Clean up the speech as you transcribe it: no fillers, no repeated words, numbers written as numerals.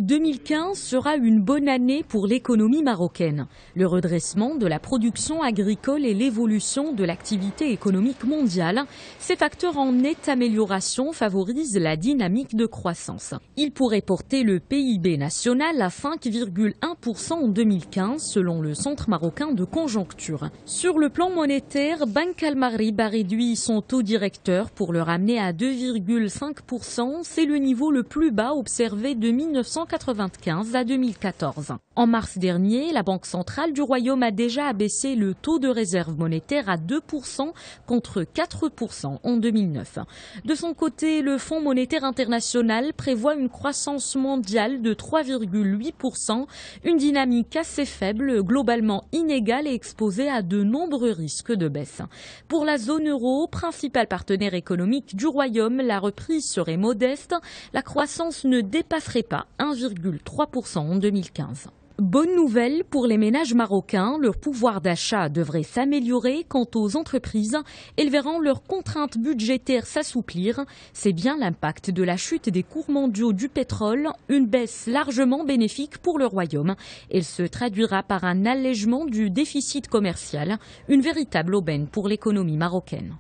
2015 sera une bonne année pour l'économie marocaine. Le redressement de la production agricole et l'évolution de l'activité économique mondiale, ces facteurs en nette amélioration favorisent la dynamique de croissance. Ils pourraient porter le PIB national à 5,1% en 2015 selon le Centre marocain de conjoncture. Sur le plan monétaire, Banque Al Maghrib a réduit son taux directeur pour le ramener à 2,5%. C'est le niveau le plus bas observé de 1995 à 2014. En mars dernier, la Banque centrale du Royaume a déjà abaissé le taux de réserve monétaire à 2% contre 4% en 2009. De son côté, le Fonds monétaire international prévoit une croissance mondiale de 3,8%, une dynamique assez faible, globalement inégale et exposée à de nombreux risques de baisse. Pour la zone euro, principal partenaire économique du Royaume, la reprise serait modeste. La croissance ne dépasserait pas 1,3% en 2015. Bonne nouvelle pour les ménages marocains, leur pouvoir d'achat devrait s'améliorer. Quant aux entreprises, elles verront leurs contraintes budgétaires s'assouplir. C'est bien l'impact de la chute des cours mondiaux du pétrole, une baisse largement bénéfique pour le Royaume. Elle se traduira par un allègement du déficit commercial, une véritable aubaine pour l'économie marocaine.